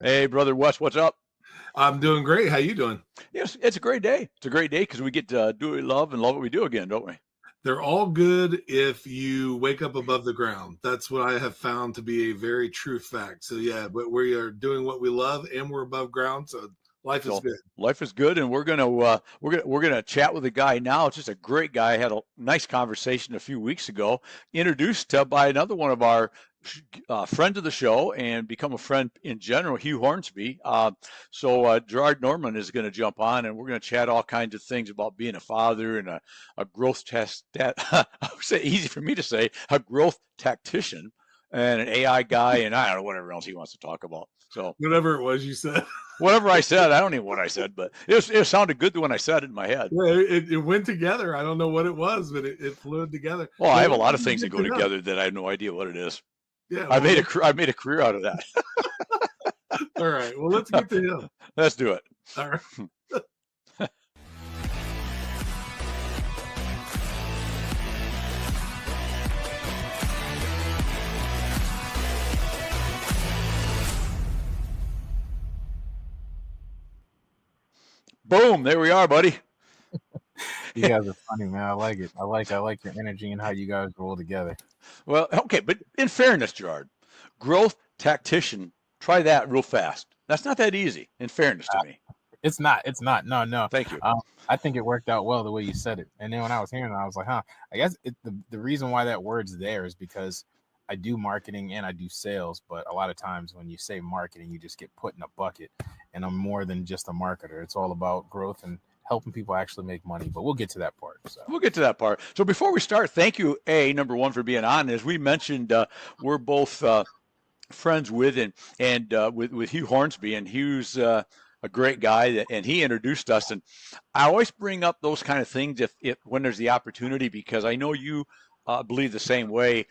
Hey, brother Wes, what's up? I'm doing great. How you doing? Yes, it's a great day. It's a great day because we get to do what we love and love what we do again, don't we? They're all good if you wake up above the ground. That's what I have found to be a very true fact. So yeah, but we are doing what we love and we're above ground, so life is So good. life is good, and we're gonna chat with a guy now. It's just a great guy. I had a nice conversation a few weeks ago, introduced by another one of our friends of the show, and become a friend in general, Hugh Hornsby. Gerard Norman is going to jump on, and we're going to chat all kinds of things about being a father and a growth test. That I would say easy for me to say, a growth tactician and an AI guy, and I don't know whatever else he wants to talk about. So Whatever it was you said. whatever I said, I don't even know what I said, but it sounded good when I said it in my head. Yeah, it went together. I don't know what it was, but it flowed together. Well, I Well, have a let's lot of things that get go to know. together that I have no idea what it is. Yeah, well, I made a career out of that. all right. Well, let's get to him. Let's do it. All right. Boom! There we are, buddy. You guys are funny, man. I like it. I like your energy and how you guys roll together. Well, okay, but in fairness, Gerard, growth tactician, try that real fast. That's not that easy. In fairness to me. It's not. It's not. No, no. Thank you. I think it worked out well the way you said it. And then when I was hearing it, I was like, huh. I guess the reason why that word's there is because I do marketing and I do sales. But a lot of times when you say marketing, you just get put in a bucket. And I'm more than just a marketer. It's all about growth and helping people actually make money. But we'll get to that part. So We'll get to that part. So before we start, thank you, number one, for being on. As we mentioned, we're both friends with with Hugh Hornsby, and Hugh's a great guy, and he introduced us. And I always bring up those kind of things if when there's the opportunity, because I know you believe the same way.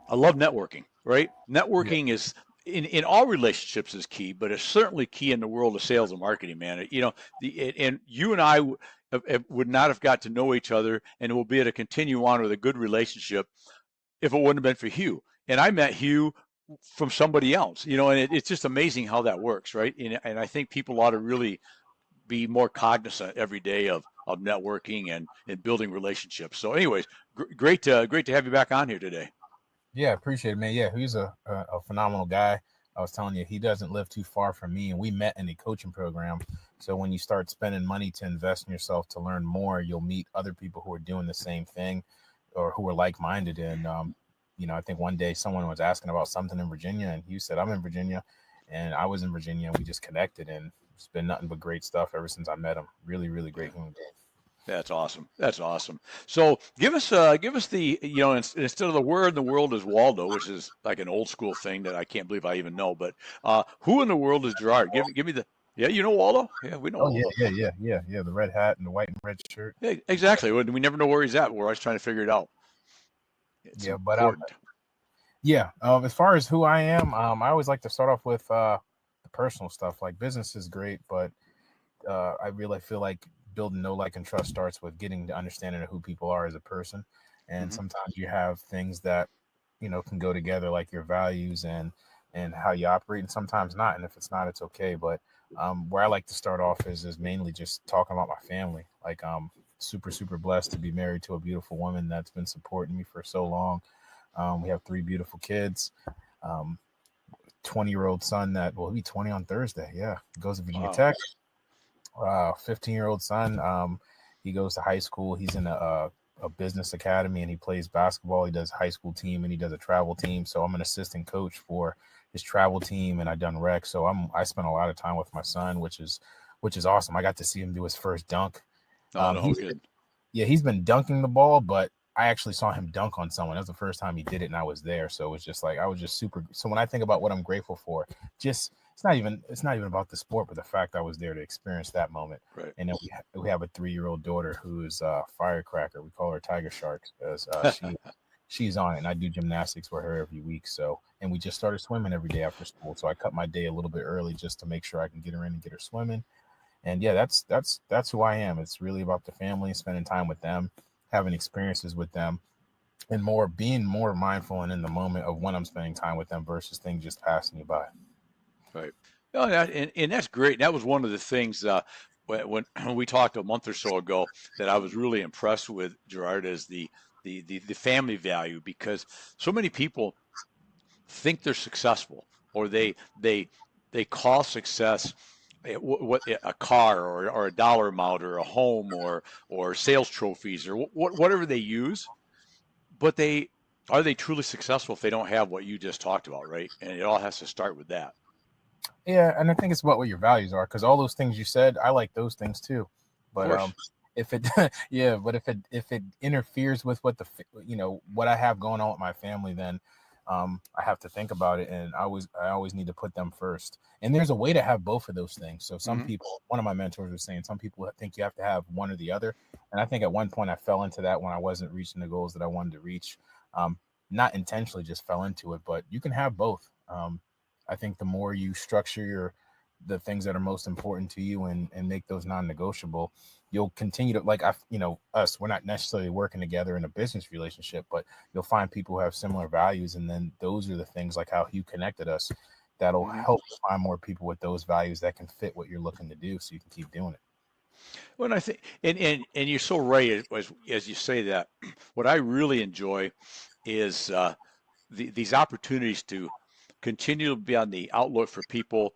I love networking, right? Networking is in all relationships is key, but it's certainly key in the world of sales and marketing, man. And you and I would not have got to know each other, and we'll be able to continue on with a good relationship if it wouldn't have been for Hugh. And I met Hugh from somebody else, and it's just amazing how that works, right? And I think people ought to really be more cognizant every day of networking and building relationships. So, anyways, great to have you back on here today. yeah, appreciate it, man. Yeah, he's a phenomenal guy. I was telling you, he doesn't live too far from me, and we met in a coaching program. So when you start spending money to invest in yourself to learn more, you'll meet other people who are doing the same thing or who are like-minded. And I think one day someone was asking about something in Virginia, and you said, I'm in Virginia, and I was in Virginia, and we just connected, and it's been nothing but great stuff ever since I met him. Really, really great human being. That's awesome. That's awesome. So give us the instead of the where in the world is Waldo, which is like an old school thing that I can't believe I even know. But who in the world is Gerard? Give me the you know Waldo? Yeah, we know Oh Waldo. yeah. The red hat and the white and red shirt. Yeah, exactly. We never know where he's at. We're always trying to figure it out. It's Yeah, but important. yeah. As far as who I am, I always like to start off with the personal stuff. Like business is great, but I really feel like building know, like, and trust starts with getting the understanding of who people are as a person. And Hmm. sometimes you have things that can go together, like your values and how you operate, and sometimes not. And if it's not, it's okay. But where I like to start off is mainly just talking about my family. Like I'm super blessed to be married to a beautiful woman that's been supporting me for so long. We have three beautiful kids. Um, 20-year-old son that will be 20 on Thursday. Yeah, goes to Virginia Wow. Tech. 15-year-old son. He goes to high school. He's in a business academy and he plays basketball. He does high school team and he does a travel team. So I'm an assistant coach for his travel team and I done rec. So I spent a lot of time with my son, which is awesome. I got to see him do his first dunk. Oh no, He's good. he's been dunking the ball, but I actually saw him dunk on someone. That was the first time he did it, and I was there. So it was just like I was just super. So when I think about what I'm grateful for, just it's not even about the sport, but the fact I was there to experience that moment. Right. And then we have a 3-year-old daughter who is a firecracker. We call her Tiger Shark because she's on it, and I do gymnastics for her every week. So and we just started swimming every day after school. So I cut my day a little bit early just to make sure I can get her in and get her swimming. And yeah, that's who I am. It's really about the family, spending time with them, having experiences with them, and being more mindful and in the moment of when I'm spending time with them versus things just passing you by. Right. Oh, and that's great. That was one of the things when we talked a month or so ago that I was really impressed with, Gerard, is the family value, because so many people think they're successful, or they call success what a car, or a dollar amount, or a home, or sales trophies, or whatever they use. But are they truly successful if they don't have what you just talked about, right? And it all has to start with that. Yeah, and I think it's about what your values are, because all those things you said, I like those things too. Of But course. if it yeah, but if it interferes with what what I have going on with my family, then I have to think about it, and I always need to put them first. And there's a way to have both of those things. So some Hmm. people, one of my mentors was saying, some people think you have to have one or the other, and I think at one point I fell into that when I wasn't reaching the goals that I wanted to reach. Um, Not intentionally, just fell into it, but you can have both. I think the more you structure the things that are most important to you, and make those non-negotiable, you'll continue to, like, us, we're not necessarily working together in a business relationship, but you'll find people who have similar values, and then those are the things, like how Hugh connected us, that'll Hmm. help you find more people with those values that can fit what you're looking to do, so you can keep doing it. Well, I think, and you're so right as you say that. What I really enjoy is these opportunities to continue to be on the outlook for people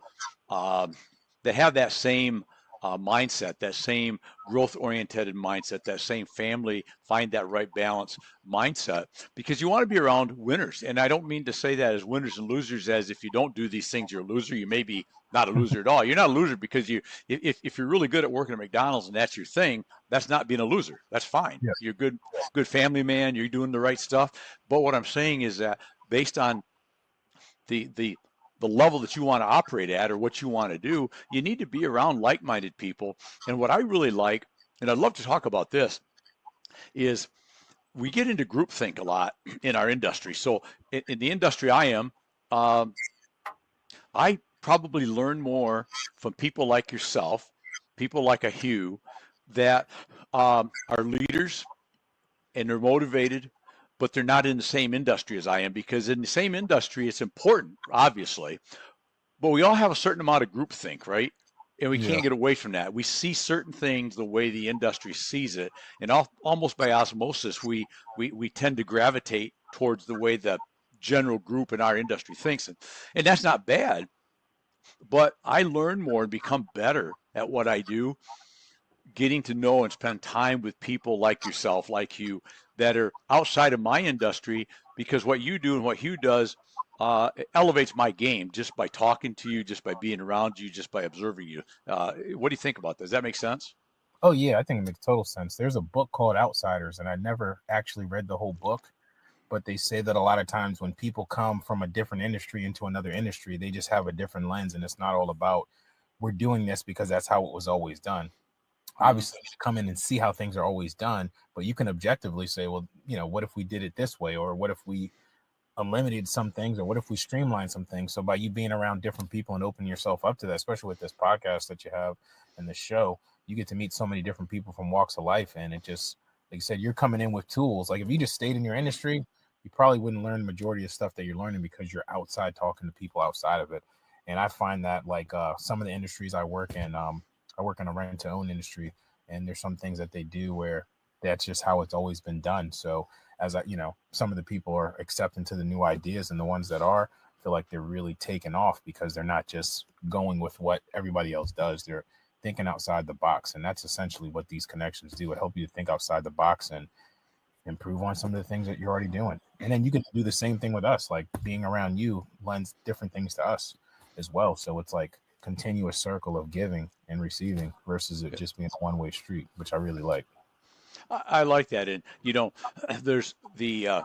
um, that have that same mindset, that same growth oriented mindset, that same family, find that right balance mindset, because you want to be around winners. And I don't mean to say that as winners and losers, as if you don't do these things, you're a loser. You may be not a loser at all. You're not a loser because if you're really good at working at McDonald's and that's your thing, that's not being a loser. That's fine. Yeah. You're good family man. You're doing the right stuff. But what I'm saying is that based on the the the level that you want to operate at, or what you want to do, you need to be around like-minded people. And what I really like, and I'd love to talk about this, is we get into groupthink a lot in our industry. So in the industry I am, um, I probably learn more from people like yourself, people like a Hugh, that are leaders and they're motivated, but they're not in the same industry as I am, because in the same industry, it's important, obviously, but we all have a certain amount of groupthink, right? And we Yeah. can't get away from that. We see certain things the way the industry sees it, and almost by osmosis, we tend to gravitate towards the way the general group in our industry thinks, and that's not bad. But I learn more and become better at what I do, getting to know and spend time with people like yourself, like you, that are outside of my industry, because what you do and what Hugh does elevates my game just by talking to you, just by being around you, just by observing you. What do you think about this? Does that make sense? Oh yeah, I think it makes total sense. There's a book called Outsiders, and I never actually read the whole book, but they say that a lot of times when people come from a different industry into another industry, they just have a different lens, and it's not all about we're doing this because that's how it was always done. Mm-hmm. Obviously, you come in and see how things are always done, but you can objectively say, well, what if we did it this way, or what if we eliminated some things, or what if we streamlined some things? So by you being around different people and opening yourself up to that, especially with this podcast that you have and the show, you get to meet so many different people from walks of life, and it just, like you said, you're coming in with tools. Like if you just stayed in your industry, you probably wouldn't learn the majority of stuff that you're learning, because you're outside talking to people outside of it. And I find that, like, some of the industries I work in, I work in a rent to own industry, and there's some things that they do where that's just how it's always been done. So as some of the people are accepting to the new ideas, and the ones that are, feel like they're really taking off, because they're not just going with what everybody else does. They're thinking outside the box. And that's essentially what these connections do. It help you to think outside the box and improve on some of the things that you're already doing. And then you can do the same thing with us. Like being around you lends different things to us as well. So it's like continuous circle of giving and receiving versus it just being a one-way street, which I really like. I like that, and there's the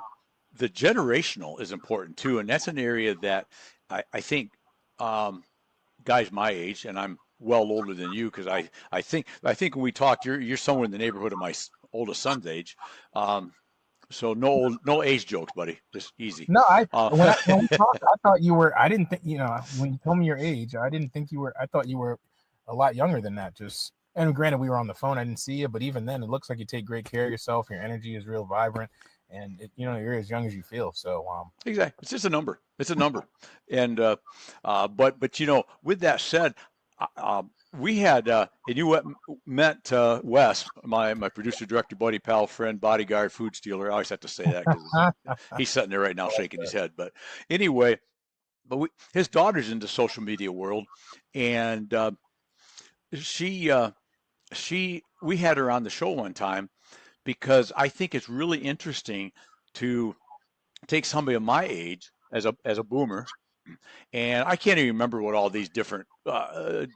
generational is important too, and that's an area that I think um, guys my age, and I'm well older than you, because I think when we talked, you're somewhere in the neighborhood of my oldest son's age. Um, so no age jokes, buddy. Just easy. No, Uh, when we talked, I thought you were. I didn't think, when you told me your age, I didn't think you were. I thought you were a lot younger than that. Just, and granted, we were on the phone, I didn't see you, but even then, it looks like you take great care of yourself. Your energy is real vibrant, and you're as young as you feel. So Exactly. It's just a number. It's a number. And but with that said, we had and you met Wes, my producer, director, buddy, pal, friend, bodyguard, food stealer. I always have to say that because he's sitting there right now shaking his head. But anyway, his daughter's into social media world, and she we had her on the show one time because I think it's really interesting to take somebody of my age as a boomer, and I can't even remember what all these different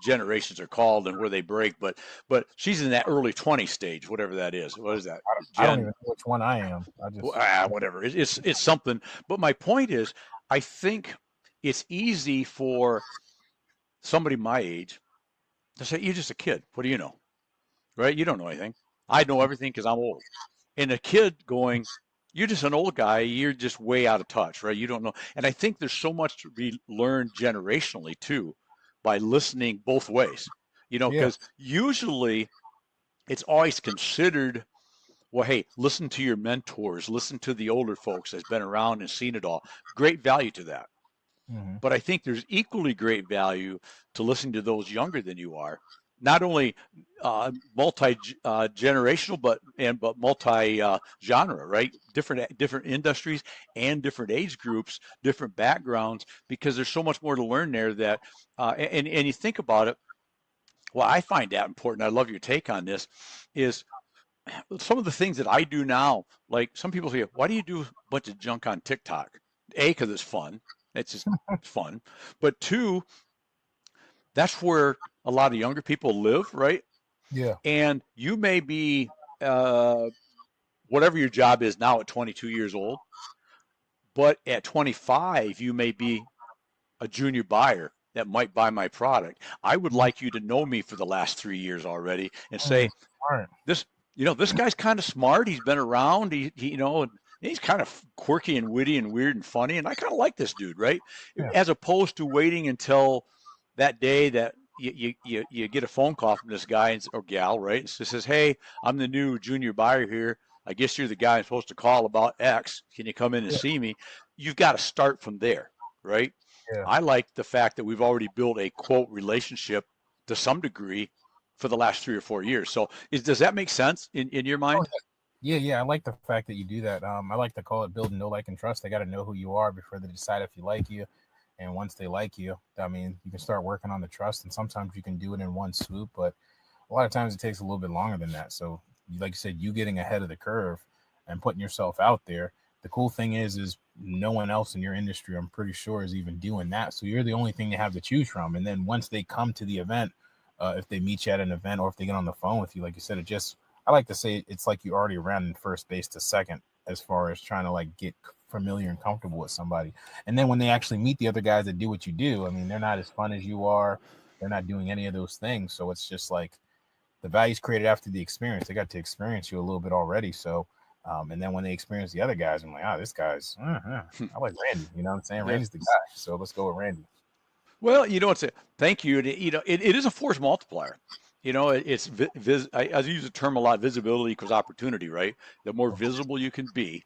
generations are called and where they break, but she's in that early 20 stage, whatever that is. What is that? I don't even know which one I am. I just Whatever. It's something. But my point is, I think it's easy for somebody my age to say, "You're just a kid. What do you know? Right? You don't know anything. I know everything because I'm old." And a kid going, "You're just an old guy. You're just way out of touch, right? You don't know." And I think there's so much to be learned generationally too by listening both ways. yeah. Because usually it's always considered, well, hey, listen to your mentors, listen to the older folks that's been around and seen it all. Great value to that. Mm-hmm. But I think there's equally great value to listening to those younger than you are, not only multi generational, but multi genre, right? Different industries and different age groups, different backgrounds, because there's so much more to learn there. That and you think about it. Well, I find that important. I love your take on this. Is some of the things that I do now, like some people say, why do you do a bunch of junk on TikTok? A, because it's fun. It's just fun. But two, that's where a lot of younger people live, right? Yeah. And you may be whatever your job is now at 22 years old, but at 25, you may be a junior buyer that might buy my product. I would like you to know me for the last 3 years already and say, All right. this guy's kind of smart. He's been around. And he's kind of quirky and witty and weird and funny. And I kind of like this dude, right? Yeah. As opposed to waiting until that day that you get a phone call from this guy or gal, right? It says, hey, I'm the new junior buyer here. I guess you're the guy I'm supposed to call about X. Can you come in and see me? You've got to start from there, right? Yeah. I like the fact that we've already built a quote relationship to some degree for the last 3 or 4 years. So does that make sense in your mind? Yeah. I like the fact that you do that. I like to call it building know, like, and trust. They got to know who you are before they decide if you like you. And once they like you, I mean, you can start working on the trust. And sometimes you can do it in one swoop, but a lot of times it takes a little bit longer than that. So like you said, you getting ahead of the curve and putting yourself out there. The cool thing is no one else in your industry, I'm pretty sure, is even doing that. So you're the only thing they have to choose from. And then once they come to the event, if they meet you at an event or if they get on the phone with you, like you said, I like to say it's like you already ran in first base to second as far as trying to like get familiar and comfortable with somebody. And then when they actually meet the other guys that do what you do, I mean, they're not as fun as you are. They're not doing any of those things. So it's just like the value's created after the experience. They got to experience you a little bit already. So, and then when they experience the other guys, I'm like, this guy's, I like Randy. You know what I'm saying? Yeah. Randy's the guy. So let's go with Randy. Well, thank you. It is a force multiplier. It's I use the term a lot. Visibility equals opportunity, right? The more visible you can be,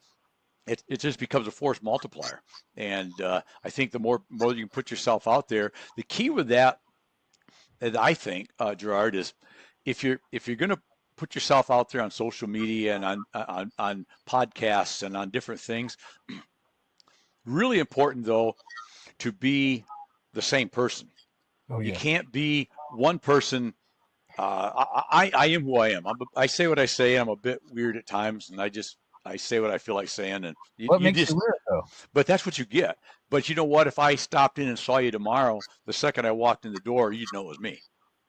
it just becomes a force multiplier. And I think the more you can put yourself out there, the key with that, I think, Jeraud, is if you're going to put yourself out there on social media and on podcasts and on different things, really important though to be the same person. Oh, yeah. You can't be one person. I am who I am. I say what I say. I'm a bit weird at times, and I say what I feel like saying. And what makes you weird though? But that's what you get. But you know what? If I stopped in and saw you tomorrow, the second I walked in the door, you'd know it was me.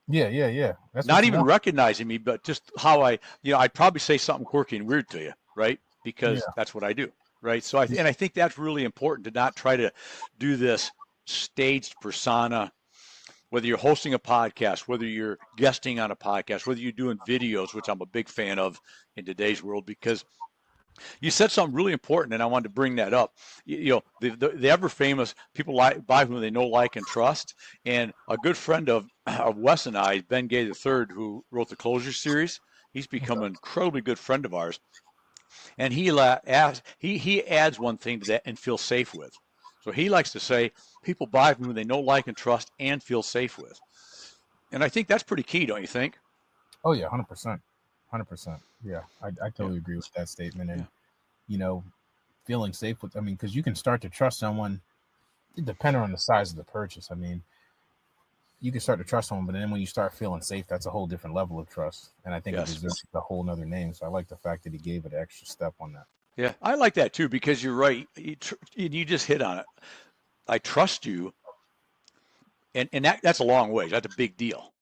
Yeah. That's not even recognizing me, but just how I'd probably say something quirky and weird to you, right? Because that's what I do, right? So I think that's really important to not try to do this staged persona, whether you're hosting a podcast, whether you're guesting on a podcast, whether you're doing videos, which I'm a big fan of in today's world, because you said something really important, and I wanted to bring that up. The ever famous people by whom they know, like, and trust. And a good friend of Wes and I, Ben Gay III, who wrote the Closure series, he's become an incredibly good friend of ours. And he adds one thing to that and feels safe with. So he likes to say people buy from who they know, like, and trust and feel safe with. And I think that's pretty key, don't you think? Oh yeah, 100%, 100%. Yeah, I Yeah. totally agree with that statement. And Yeah. you know, feeling safe with, I mean, because you can start to trust someone depending on the size of the purchase. I mean, you can start to trust someone, but then when you start feeling safe, that's a whole different level of trust. And I think it Yes. deserves a whole nother name. So I like the fact that he gave it an extra step on that. Yeah. I like that too because you're right. You just hit on it. I trust you, and that's a long way. That's a big deal.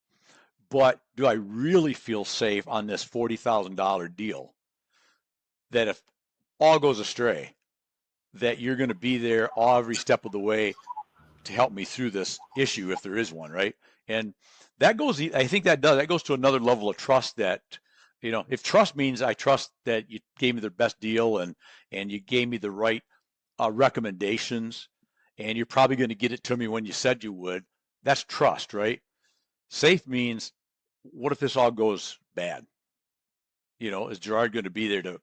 But do I really feel safe on this $40,000 deal that if all goes astray, that you're going to be there every step of the way to help me through this issue if there is one, right? And that goes, I think that goes to another level of trust that, if trust means I trust that you gave me the best deal and you gave me the right recommendations and you're probably going to get it to me when you said you would, that's trust, right? Safe means what if this all goes bad? Is Jeraud going to be there to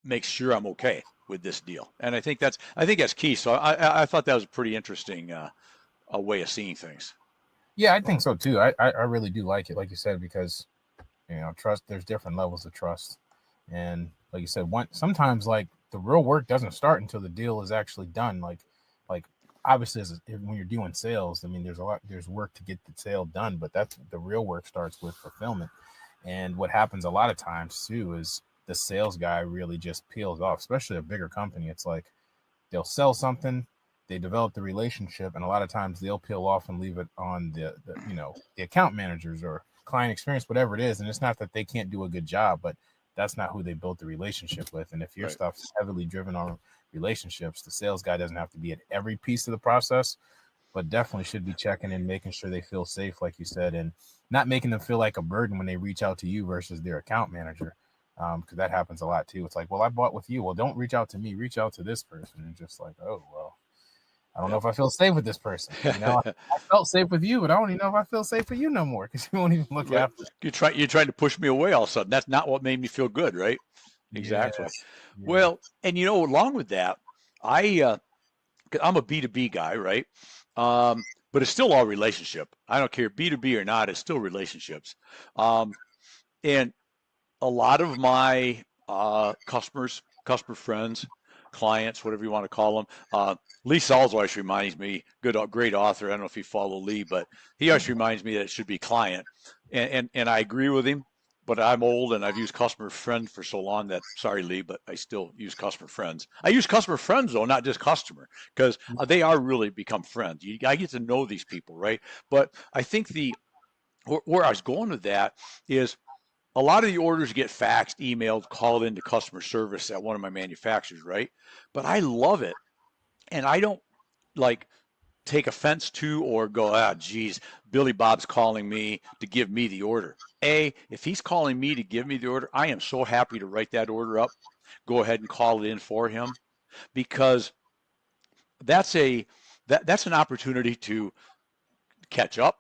make sure I'm okay with this deal? And I think that's key. So I thought that was a pretty interesting a way of seeing things. Yeah, I think so too. I really do like it, like you said, because trust. There's different levels of trust, and like you said, sometimes like the real work doesn't start until the deal is actually done. Like obviously, when you're doing sales, I mean, there's work to get the sale done, but that's the real work starts with fulfillment. And what happens a lot of times too is the sales guy really just peels off, especially a bigger company. It's like they'll sell something, they develop the relationship, and a lot of times they'll peel off and leave it on the account managers or client experience, whatever it is. And it's not that they can't do a good job, but that's not who they built the relationship with. And if your Right. stuff's heavily driven on relationships, the sales guy doesn't have to be at every piece of the process, but definitely should be checking in, making sure they feel safe, like you said, and not making them feel like a burden when they reach out to you versus their account manager. Because that happens a lot too. It's like, well, I bought with you. Well, don't reach out to me. Reach out to this person. And just like, oh, well, I don't know if I feel safe with this person. I felt safe with you, but I don't even know if I feel safe with you no more because you won't even look Right. after. You're trying to push me away all of a sudden. That's not what made me feel good, right? Exactly. Yes. Yeah. Well, and along with that, I 'cause I'm a B2B guy, right? But it's still all relationship. I don't care B2B or not, it's still relationships. And a lot of my customer friends, clients, whatever you want to call them. Lee Salz always reminds me, great author. I don't know if you follow Lee, but he always reminds me that it should be client, and I agree with him. But I'm old and I've used customer friend for so long that sorry, Lee, but I still use customer friends. I use customer friends though, not just customer, because they are really become friends. I get to know these people, right? But I think where I was going with that is a lot of the orders get faxed, emailed, called into customer service at one of my manufacturers, right? But I love it. And I don't like take offense to or go, geez, Billy Bob's calling me to give me the order. If he's calling me to give me the order, I am so happy to write that order up, go ahead and call it in for him because that's that's an opportunity to catch up,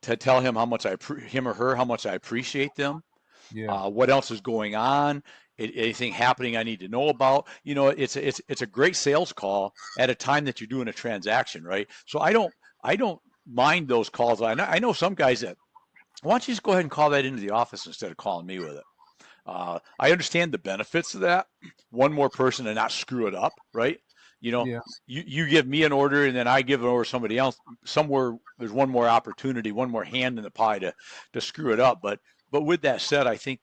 to tell him him or her how much I appreciate them. Yeah. What else is going on? Anything happening I need to know about? It's a great sales call at a time that you're doing a transaction, right? So I don't mind those calls. I know some guys that why don't you just go ahead and call that into the office instead of calling me with it. I understand the benefits of that. One more person to not screw it up, right? You know, Yeah. you give me an order and then I give it over to somebody else. Somewhere there's one more opportunity, one more hand in the pie to screw it up. But with that said, I think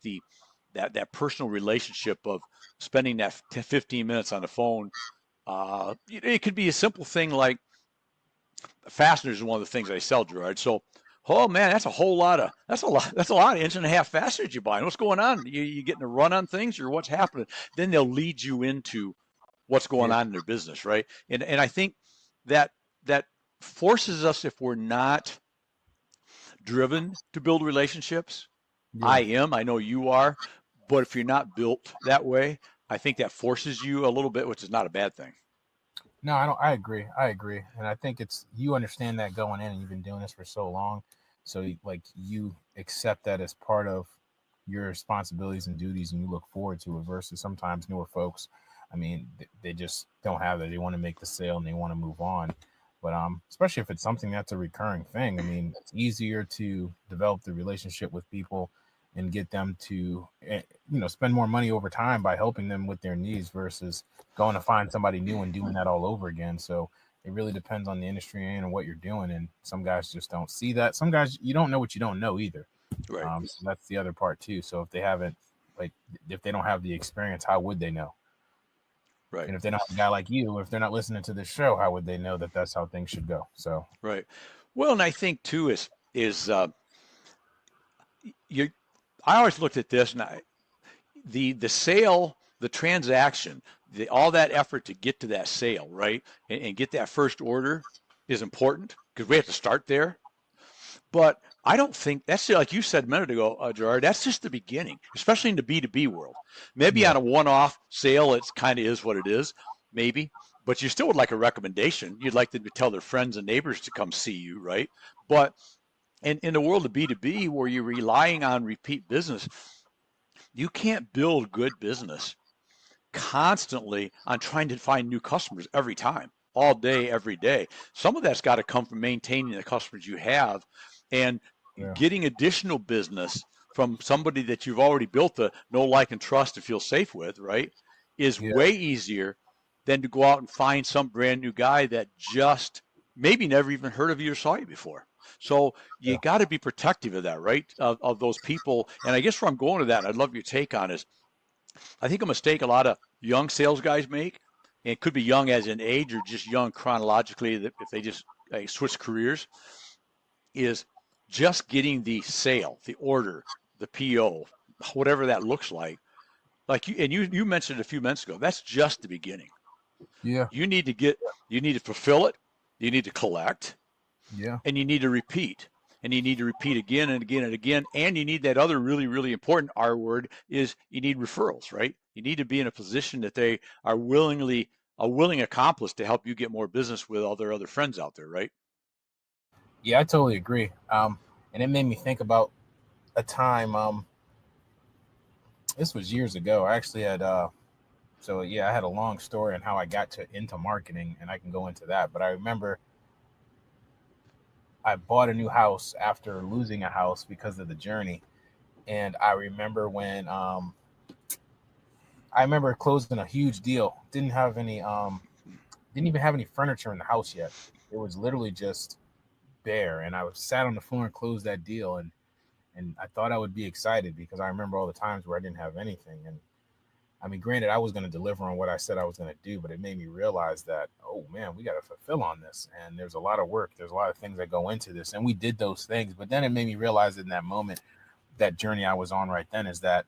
that personal relationship of spending that 10, 15 minutes on the phone, it could be a simple thing like fasteners is one of the things I sell, Gerard. So, oh man, that's a lot of inch and a half fasteners you're buying. What's going on? You getting a run on things or what's happening? Then they'll lead you into what's going Yeah. on in their business, right? And I think that forces us if we're not driven to build relationships. I Yeah. am. I know you are. But if you're not built that way, I think that forces you a little bit, which is not a bad thing. No, I don't. I agree. I agree, and I think it's you understand that going in, and you've been doing this for so long, so like you accept that as part of your responsibilities and duties and you look forward to it versus sometimes newer folks. I mean, they just don't have that. They want to make the sale and they want to move on. But especially if it's something that's a recurring thing, I mean, it's easier to develop the relationship with people and get them to, spend more money over time by helping them with their needs versus going to find somebody new and doing that all over again. So it really depends on the industry and what you're doing. And some guys just don't see that. Some guys, you don't know what you don't know either. Right. So that's the other part too. So if they haven't, like, if they don't have the experience, how would they know? Right. And if they don't have a guy like you, if they're not listening to this show, how would they know that that's how things should go? So Right. Well, and I think too is you. I always looked at this, and the sale, the transaction, all that effort to get to that sale, right, and get that first order is important because we have to start there. But I don't think that's like you said a minute ago, Jeraud. That's just the beginning, especially in the B2B world. Maybe yeah, on a one-off sale, it's kind of is what it is, maybe. But you still would like a recommendation. You'd like them to tell their friends and neighbors to come see you, right? But in the world of B2B, where you're relying on repeat business, you can't build good business constantly on trying to find new customers every time, all day, every day. Some of that's got to come from maintaining the customers you have and yeah, getting additional business from somebody that you've already built the know, like, and trust and feel safe with, right? Is yeah, way easier than to go out and find some brand new guy that just maybe never even heard of you or saw you before. So you yeah, got to be protective of that, right? Of those people. And I guess where I'm going to that, and I'd love your take on is I think a mistake a lot of young sales guys make, and it could be young as in age or just young chronologically, that if they just switch careers, is just getting the sale, the order, the PO, whatever that looks like. Like you mentioned a few minutes ago, that's just the beginning. yeah, You need to get, you need to fulfill it, you need to collect, yeah. and you need to repeat. And you need to repeat again and again and again. And you need that other really, really important R word is you need referrals, right? You need to be in a position that they are willingly a willing accomplice to help you get more business with all their other friends out there, right? Yeah, I totally agree. And it made me think about a time. This was years ago. I actually had so yeah, I had a long story on how I got to into marketing, and I can go into that. But I remember I bought a new house after losing a house because of the journey, and I remember closing a huge deal. Didn't even have any furniture in the house yet. It was literally just bare, and I was sat on the floor and closed that deal, and I thought I would be excited because I remember all the times where I didn't have anything. And I mean, granted, I was going to deliver on what I said I was going to do, but it made me realize that, oh man, we got to fulfill on this. And there's a lot of work. There's a lot of things that go into this. And we did those things. But then it made me realize in that moment, that journey I was on right then is that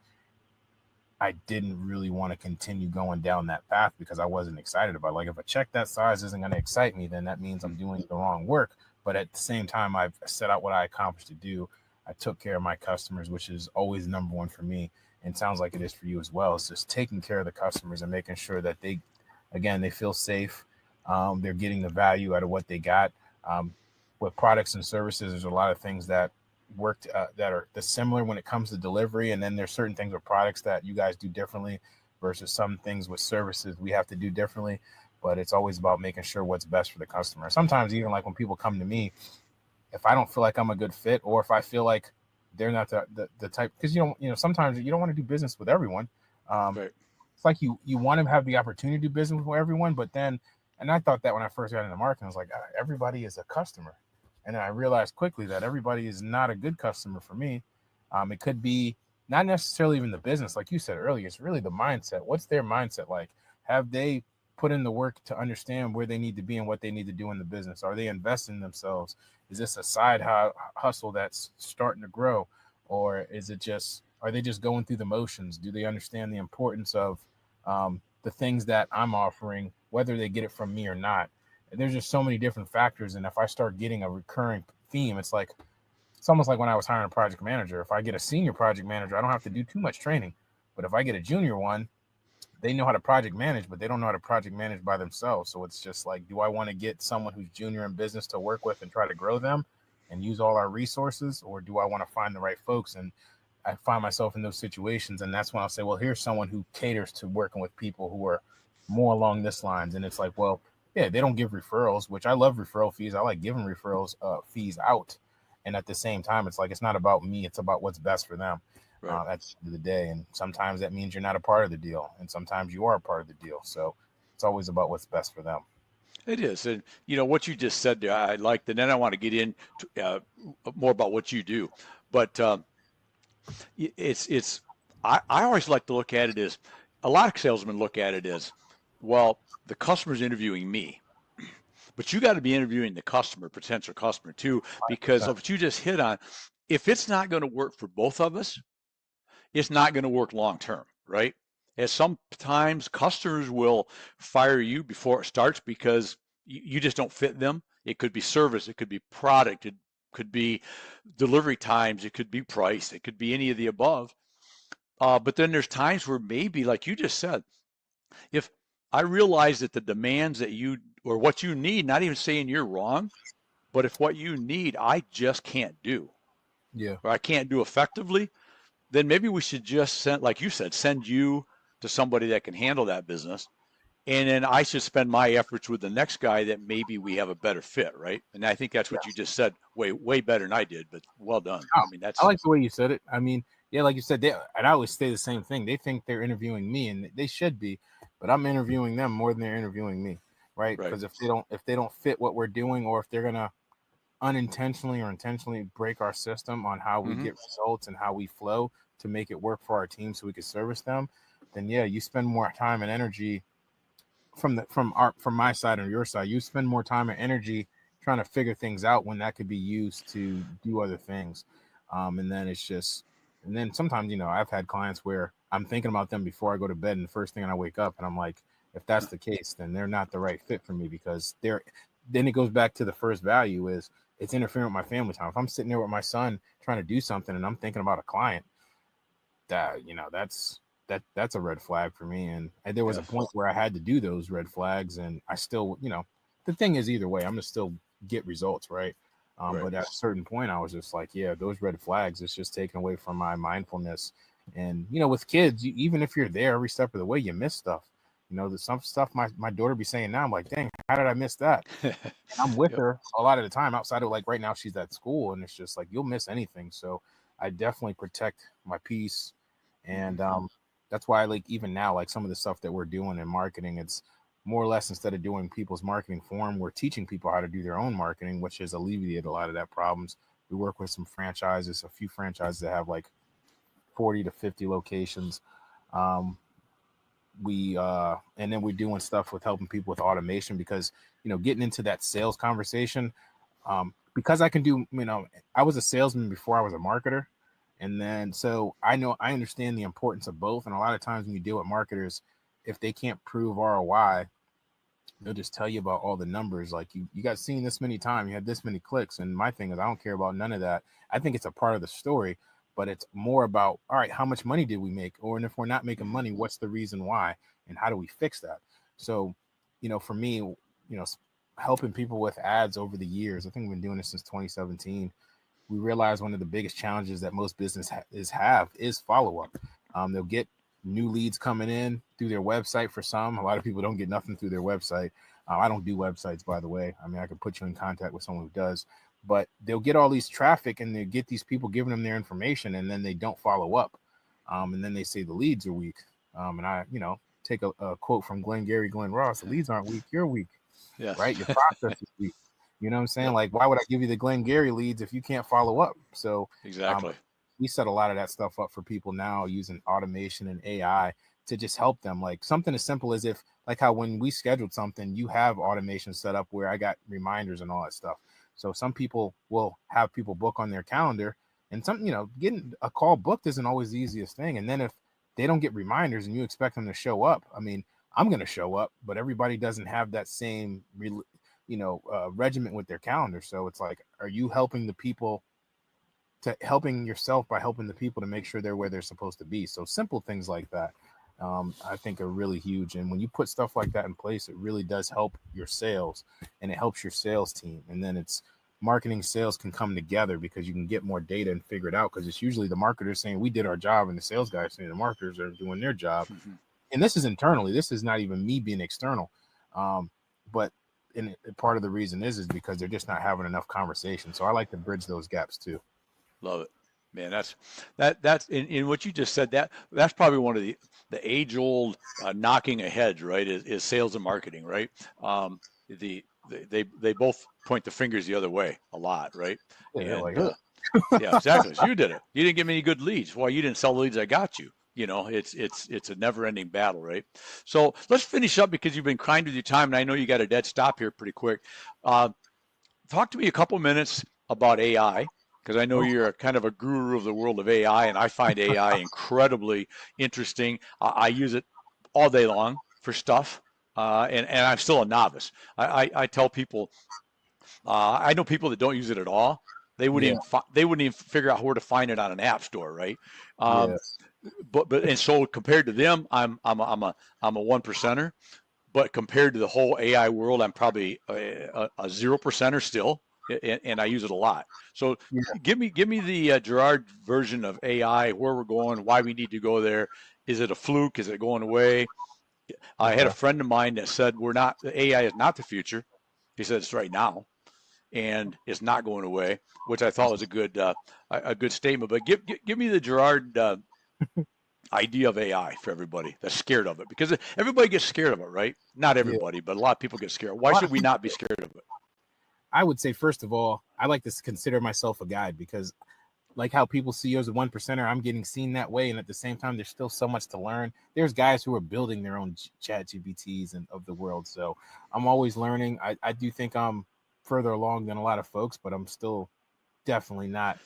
I didn't really want to continue going down that path because I wasn't excited about it. Like if a check that size isn't going to excite me, then that means I'm doing the wrong work. But at the same time, I've set out what I accomplished to do. I took care of my customers, which is always number one for me. And sounds like it is for you as well. It's just taking care of the customers and making sure that they feel safe. They're getting the value out of what they got. With products and services, there's a lot of things that worked that are the similar when it comes to delivery, and then there's certain things with products that you guys do differently versus some things with services we have to do differently. But it's always about making sure what's best for the customer. Sometimes even like when people come to me, if I don't feel like I'm a good fit, or if I feel like they're not the type, because sometimes you don't want to do business with everyone. um, Right. it's like you want to have the opportunity to do business with everyone, but then, and I thought that when I first got into marketing, I was like, everybody is a customer. And then I realized quickly that everybody is not a good customer for me. It could be not necessarily even the business, like you said earlier. It's really the mindset. What's their mindset like? Have they put in the work to understand where they need to be and what they need to do in the business? Are they investing in themselves? Is this a side hustle that's starting to grow, or is it just are they just going through the motions? Do they understand the importance of the things that I'm offering, whether they get it from me or not? There's just so many different factors, and if I start getting a recurring theme, it's almost like when I was hiring a project manager. If I get a senior project manager, I don't have to do too much training. But if I get a junior one, they know how to project manage, but they don't know how to project manage by themselves. So it's just like, do I want to get someone who's junior in business to work with and try to grow them and use all our resources, or do I want to find the right folks? And I find myself in those situations, and that's when I'll say, well, here's someone who caters to working with people who are more along this lines. And it's like, well, yeah, they don't give referrals, which I love referral fees. I like giving referrals fees out. And at the same time, it's like, it's not about me. It's about what's best for them Right. at the end of the day. And sometimes that means you're not a part of the deal. And sometimes you are a part of the deal. So it's always about what's best for them. It is. And, what you just said there, I liked, and then I want to get into more about what you do. But I always like to look at it as a lot of salesmen look at it as, well, the customer's interviewing me. But you got to be interviewing the customer, potential customer too, because of what you just hit on. If it's not going to work for both of us, it's not going to work long term, right? As sometimes customers will fire you before it starts because you just don't fit them. It could be service, it could be product, it could be delivery times, it could be price, it could be any of the above. But then there's times where maybe, like you just said, if I realize that the demands that you or what you need, not even saying you're wrong, but if what you need I just can't do Yeah. or I can't do effectively, then maybe we should just send, like you said, send you to somebody that can handle that business. And then I should spend my efforts with the next guy that maybe we have a better fit, right? And I think that's what you just said way better than I did, but well done. Oh, I mean, I that's like the way you said it. I mean, yeah, like you said, and I always say the same thing. They think they're interviewing me, and they should be, but I'm interviewing them more than they're interviewing me, right? right. Because if they don't fit what we're doing, or if they're gonna unintentionally or intentionally break our system on how we Mm-hmm. get results and how we flow to make it work for our team, so we can service them, then yeah, you spend more time and energy from my side or your side. You spend more time and energy trying to figure things out when that could be used to do other things. And then it's just, and then sometimes, I've had clients where I'm thinking about them before I go to bed, and the first thing I wake up and I'm like, if that's the case, then they're not the right fit for me, because then it goes back to the first value is it's interfering with my family time. If I'm sitting there with my son trying to do something and I'm thinking about a client, that's a red flag for me. And there was a Yes. point where I had to do those red flags, and I still, the thing is, either way, I'm gonna still get results, right? Right. But at a certain point, I was just like, yeah, those red flags, it's just taken away from my mindfulness. And with kids, even if you're there every step of the way, you miss stuff. There's some stuff my daughter be saying now. I'm like, dang, how did I miss that? And I'm with Yep. her a lot of the time outside of, like, right now she's at school, and it's just like you'll miss anything. So I definitely protect my peace. Mm-hmm. And that's why, like, even now, like, some of the stuff that we're doing in marketing, it's more or less, instead of doing people's marketing for them, we're teaching people how to do their own marketing, which has alleviated a lot of that problems. We work with some franchises, a few franchises that have like 40 to 50 locations. Um, we and then we're doing stuff with helping people with automation, because getting into that sales conversation, because I can do, I was a salesman before I was a marketer. And then, so I understand the importance of both. And a lot of times when you deal with marketers, if they can't prove ROI, they'll just tell you about all the numbers. Like, you got seen this many times, you had this many clicks. And my thing is, I don't care about none of that. I think it's a part of the story, but it's more about, all right, how much money did we make? Or, and if we're not making Mm-hmm. money, what's the reason why? And how do we fix that? So, for me, helping people with ads over the years, I think we've been doing this since 2017. We realize one of the biggest challenges that most businesses have is follow-up. They'll get new leads coming in through their website. For some, a lot of people don't get nothing through their website. I don't do websites, by the way. I mean, I could put you in contact with someone who does, but they'll get all these traffic, and they get these people giving them their information, and then they don't follow up. And then they say the leads are weak. And I, take a quote from Glenn Ross: the leads aren't weak, you're weak, Yes. right? Your process is weak. You know what I'm saying? Yep. Like, why would I give you the Glenn Gary leads if you can't follow up? So Exactly. we set a lot of that stuff up for people now using automation and AI to just help them. Like, something as simple as, if, like, how when we scheduled something, you have automation set up where I got reminders and all that stuff. So some people will have people book on their calendar, and getting a call booked isn't always the easiest thing. And then if they don't get reminders and you expect them to show up, I mean, I'm going to show up, but everybody doesn't have that same regiment with their calendar. So it's like, are you helping the people to helping yourself by helping the people to make sure they're where they're supposed to be? So simple things like that, I think, are really huge. And when you put stuff like that in place, it really does help your sales, and it helps your sales team. And then it's marketing sales can come together because you can get more data and figure it out. Because it's usually the marketers saying we did our job and the sales guys saying the marketers are doing their job. And this is internally. This is not even me being external. But part of the reason is because they're just not having enough conversation. So I like to bridge those gaps too. Love it, man. That's in what you just said. That's probably one of the age old knocking ahead, right? Is sales and marketing, right? They both point the fingers the other way a lot, right? Yeah, And like, yeah, exactly. So you did it. You didn't give me any good leads. Well, you didn't sell the leads I got you. You know, it's a never ending battle, right? So let's finish up because you've been kind with your time, and I know you got a dead stop here pretty quick. Talk to me a couple minutes about AI, because I know you're a kind of a guru of the world of AI, and I find AI incredibly interesting. I use it all day long for stuff, and I'm still a novice. I tell people, I know people that don't use it at all. They wouldn't even figure out where to find it on an app store, right? But and so compared to them, I'm a one percenter. But compared to the whole AI world, I'm probably a 0%er still, and I use it a lot. So give me the Jeraud version of AI, where we're going, why we need to go there. Is it a fluke? Is it going away? I had a friend of mine that said AI is not the future. He said it's right now, and it's not going away, which I thought was a good statement. But give me the Jeraud idea of AI for everybody that's scared of it, because everybody gets scared of it, right? Not everybody, but a lot of people get scared. Why should we not be scared of it? I would say, first of all, I like to consider myself a guide, because like how people see you as a one percenter, I'm getting seen that way. And at the same time, there's still so much to learn. There's guys who are building their own chat GPTs and of the world. So I'm always learning. I do think I'm further along than a lot of folks, but I'm still definitely not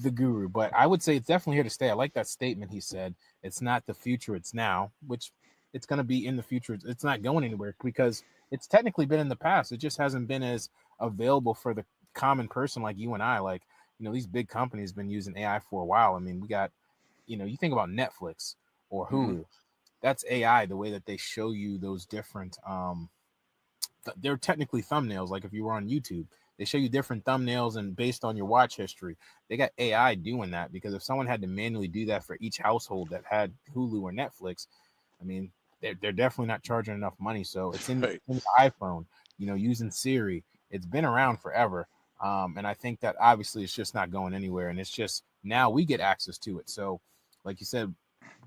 the guru. But I would say it's definitely here to stay. I like that statement he said. It's not the future, it's now, which it's going to be in the future. It's not going anywhere because it's technically been in the past. It just hasn't been as available for the common person like you and I. Like, you know, these big companies have been using AI for a while. I mean, we got, you know, you think about Netflix or Hulu, that's AI, the way that they show you those different, they're technically thumbnails. Like if you were on YouTube, they show you different thumbnails and based on your watch history, they got AI doing that, because if someone had to manually do that for each household that had Hulu or Netflix, I mean, they're definitely not charging enough money. So it's in the iPhone, you know, using Siri. It's been around forever. And I think that obviously it's just not going anywhere. And it's just now we get access to it. So like you said,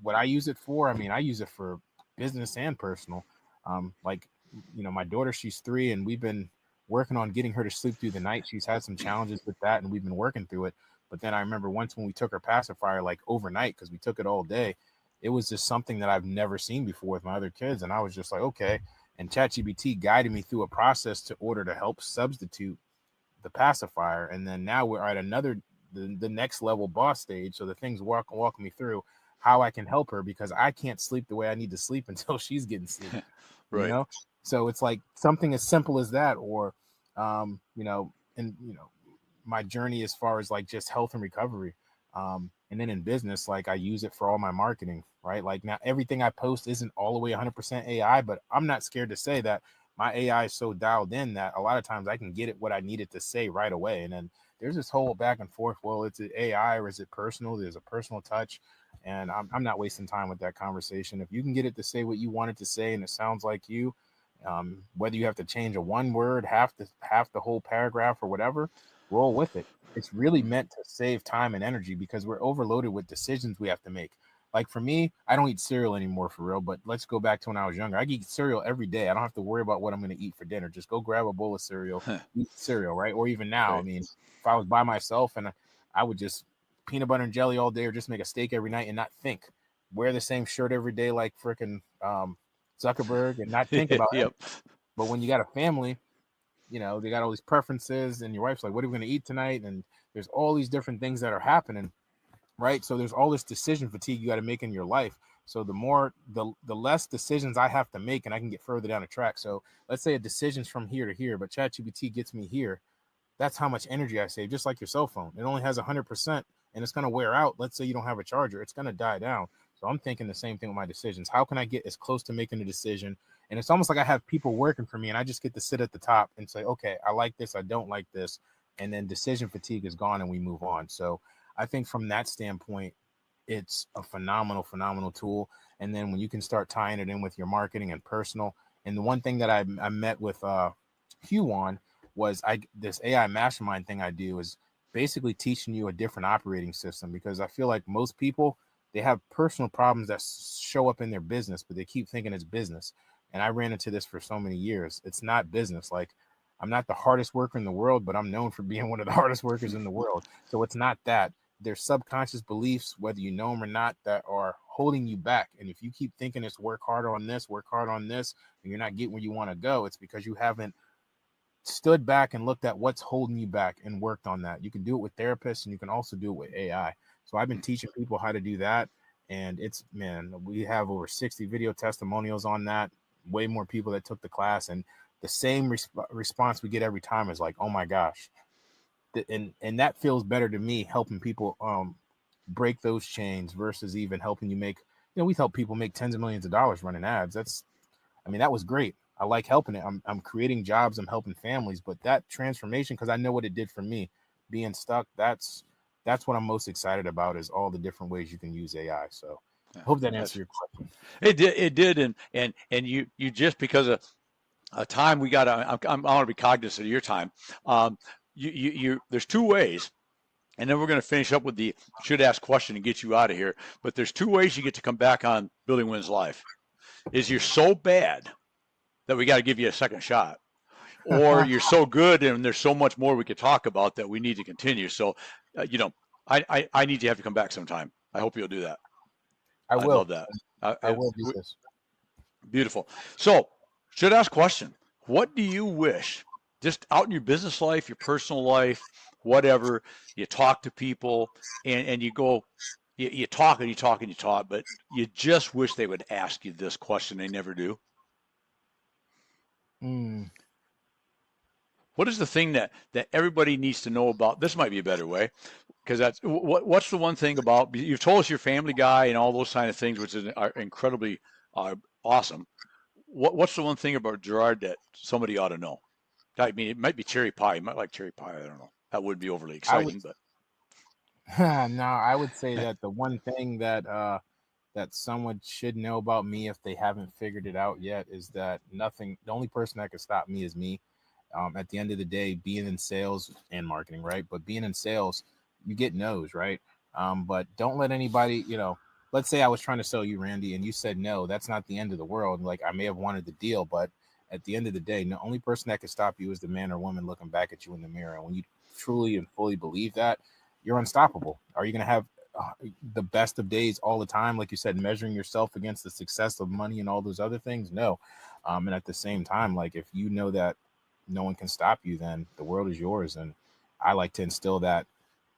what I use it for, I mean, I use it for business and personal. Like, you know, my daughter, she's 3 and we've been working on getting her to sleep through the night. She's had some challenges with that and we've been working through it. But then I remember once when we took her pacifier, like overnight, because we took it all day, it was just something that I've never seen before with my other kids. And I was just like, okay. And ChatGPT guided me through a process to help substitute the pacifier. And then now we're at the next level boss stage. So the things walk me through how I can help her, because I can't sleep the way I need to sleep until she's getting sleep. Right. You know? So it's like something as simple as that, or, you know, and, you know, my journey as far as like just health and recovery. And then in business, like I use it for all my marketing, right? Like now everything I post isn't all the way 100% AI, but I'm not scared to say that my AI is so dialed in that a lot of times I can get it what I needed to say right away. And then there's this whole back and forth. Well, it's an AI or is it personal? There's a personal touch. And I'm not wasting time with that conversation. If you can get it to say what you want it to say and it sounds like you, whether you have to change a one word, half the whole paragraph or whatever, roll with it. It's really meant to save time and energy, because we're overloaded with decisions we have to make. Like for me, I don't eat cereal anymore for real, but let's go back to when I was younger. I eat cereal every day. I don't have to worry about what I'm going to eat for dinner. Just go grab a bowl of cereal, eat cereal, right? Or even now, right. I mean, if I was by myself and I would just peanut butter and jelly all day, or just make a steak every night and not think. Wear the same shirt every day like freaking Zuckerberg and not think about it. But when you got a family, you know, they got all these preferences and your wife's like, what are we going to eat tonight? And there's all these different things that are happening, right? So there's all this decision fatigue you got to make in your life. So the less decisions I have to make, and I can get further down the track. So let's say a decision's from here to here, but ChatGPT gets me here. That's how much energy I save, just like your cell phone. It only has 100% and it's going to wear out. Let's say you don't have a charger. It's going to die down. So I'm thinking the same thing with my decisions. How can I get as close to making a decision? And it's almost like I have people working for me and I just get to sit at the top and say, okay, I like this. I don't like this. and then decision fatigue is gone and we move on. So I think from that standpoint, it's a phenomenal tool. And then when you can start tying it in with your marketing and personal, and the one thing that I met with Hugh on was this AI mastermind thing I do is basically teaching you a different operating system, because I feel like most people, they have personal problems that show up in their business, but they keep thinking it's business. And I ran into this for so many years. It's not business. Like, I'm not the hardest worker in the world, but I'm known for being one of the hardest workers in the world. So it's not that. There's subconscious beliefs, whether you know them or not, that are holding you back. And if you keep thinking it's work hard on this, and you're not getting where you want to go, it's because you haven't stood back and looked at what's holding you back and worked on that. You can do it with therapists, and you can also do it with AI. So I've been teaching people how to do that. And we have over 60 video testimonials on that, way more people that took the class. And the same response we get every time is like, oh my gosh. And that feels better to me, helping people break those chains versus even helping you make, we help people make tens of millions of dollars running ads. That was great. I like helping it. I'm creating jobs. I'm helping families, but that transformation, because I know what it did for me being stuck. That's what I'm most excited about, is all the different ways you can use AI. So I hope that answered your question. It did. And you just, because of time, I want to be cognizant of your time. There's two ways, and then we're going to finish up with the should ask question and get you out of here. But there's two ways you get to come back on Building Wins Life. Is you're so bad that we got to give you a second shot, or you're so good and there's so much more we could talk about that we need to continue. So, I need to have you come back sometime. I hope you'll do that. I will. Love that. I will do this. Beautiful. So, should ask question. What do you wish, just out in your business life, your personal life, whatever, you talk to people and you go, you talk and you talk and you talk, but you just wish they would ask you this question. They never do. What is the thing that everybody needs to know about? This might be a better way, because that's what's the one thing about, you've told us your family guy and all those kind of things, which are incredibly awesome. What's the one thing about Jeraud that somebody ought to know? I mean, it might be cherry pie. You might like cherry pie. I don't know. That would be overly exciting, but no, I would say that the one thing that someone should know about me, if they haven't figured it out yet, is that the only person that can stop me is me. At the end of the day, being in sales and marketing, right? But being in sales, you get no's, right? But don't let anybody, let's say I was trying to sell you, Randy, and you said no. That's not the end of the world. Like, I may have wanted the deal, but at the end of the day, the only person that can stop you is the man or woman looking back at you in the mirror. And when you truly and fully believe that, you're unstoppable. Are you going to have the best of days all the time? Like you said, measuring yourself against the success of money and all those other things? No. And at the same time, like, if you know that no one can stop you, then the world is yours. And I like to instill that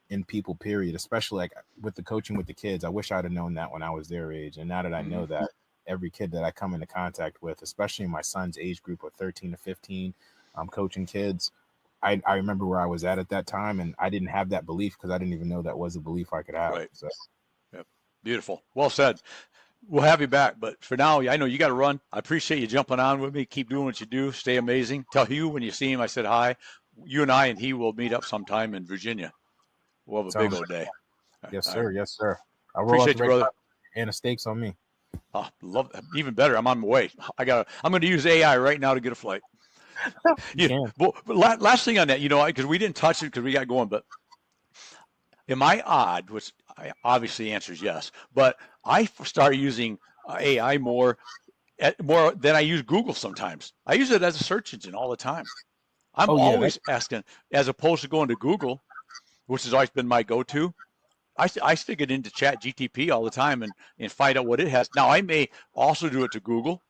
in people, period, especially like with the coaching with the kids. I wish I'd have known that when I was their age. And now that I know that, every kid that I come into contact with, especially my son's age group of 13 to 15, coaching kids, I remember where I was at that time, and I didn't have that belief because I didn't even know that was a belief I could have. Right. So, yep. Beautiful. Well said. We'll have you back, but for now, I know you got to run. I appreciate you jumping on with me. Keep doing what you do. Stay amazing. Tell Hugh when you see him I said hi. You and I and he will meet up sometime in Virginia. We'll have a big old day. Yes, sir. Right. Yes, sir. I'll appreciate you, brother. And the steaks on me. Love that. Even better. I'm on my way. I'm going to use AI right now to get a flight. But last thing on that, because we didn't touch it because we got going, but am I odd? Which obviously answers yes, but I started using AI more than I use Google sometimes. I use it as a search engine all the time. I'm always asking, as opposed to going to Google, which has always been my go-to. I stick it into Chat GTP all the time and find out what it has. Now, I may also do it to Google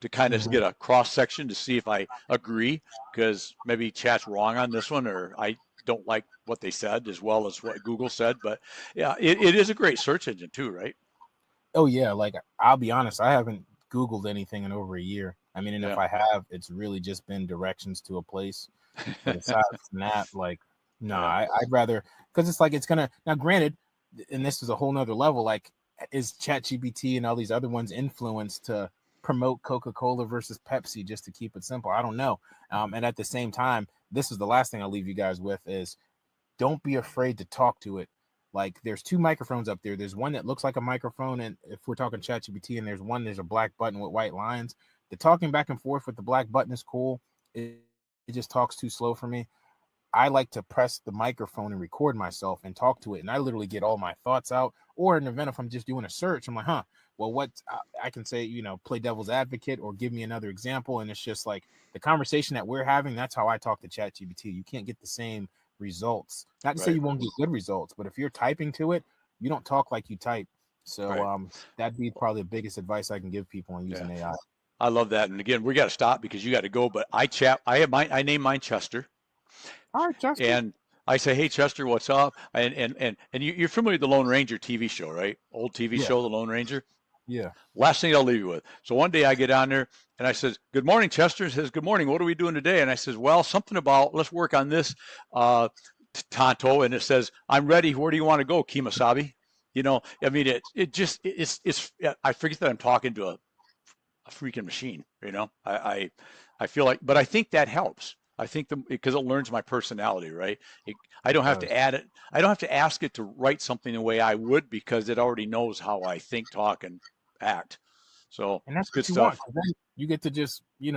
to kind of get a cross-section to see if I agree, because maybe Chat's wrong on this one, or I don't like what they said as well as what Google said. But yeah, it is a great search engine too, right? Oh yeah. Like, I'll be honest, I haven't Googled anything in over a year. I mean, and if I have, it's really just been directions to a place. But aside from that, like, no, I'd rather, because it's like, it's gonna, now granted, and this is a whole nother level, like, is ChatGPT and all these other ones influenced to promote Coca-Cola versus Pepsi just to keep it simple? I don't know. And at the same time, this is the last thing I'll leave you guys with is don't be afraid to talk to it. Like there's two microphones up there. There's one that looks like a microphone, and if we're talking ChatGPT, and there's a black button with white lines. The talking back and forth with the black button is cool. It just talks too slow for me. I like to press the microphone and record myself and talk to it, and I literally get all my thoughts out. Or in an event, if I'm just doing a search, I'm like, well, what I can say, play devil's advocate or give me another example, and it's just like the conversation that we're having. That's how I talk to ChatGPT. You can't get the same results. Not to say you won't get good results, but if you're typing to it, you don't talk like you type. So that'd be probably the biggest advice I can give people on using AI. I love that. And again, we got to stop because you got to go. But I name mine Chester. All right, Chester. And I say, hey, Chester, what's up? And you're familiar with the Lone Ranger TV show, right? Old TV show, The Lone Ranger. Yeah. Last thing I'll leave you with. So one day I get on there and I says, good morning, Chester. He says, good morning. What are we doing today? And I says, well, something about, let's work on this, Tonto. And it says, I'm ready. Where do you want to go, Kemosabe? I mean, it's I forget that I'm talking to a freaking machine, I feel like, but I think that helps. I think because it learns my personality, right? I don't have to add it. I don't have to ask it to write something the way I would because it already knows how I think, talk, and act. So and that's good what you stuff. Want. Then you get to just, you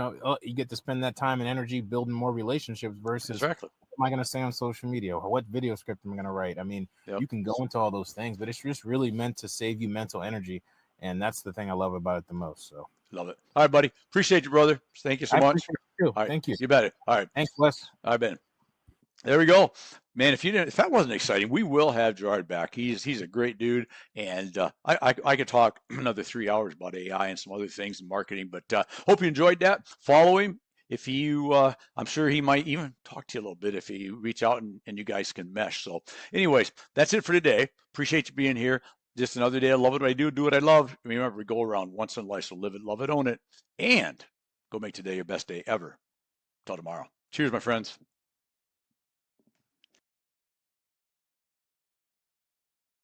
get to spend that time and energy building more relationships versus exactly. What am I going to say on social media? What video script am I going to write? I mean, you can go into all those things, but it's just really meant to save you mental energy. And that's the thing I love about it the most. So love it. All right, buddy. Appreciate you, brother. Thank you so much. You. All right. Thank you. You bet it. All right. Thanks, Wes. All right, Ben. There we go, man. If that wasn't exciting, we will have Jeraud back. He's a great dude, and I could talk another 3 hours about AI and some other things in marketing. But hope you enjoyed that. Follow him. If you, I'm sure he might even talk to you a little bit if you reach out and you guys can mesh. So, anyways, that's it for today. Appreciate you being here. Just another day. I love what I do what I love. Remember, we go around once in life, so live it, love it, own it, and go make today your best day ever. Till tomorrow. Cheers, my friends.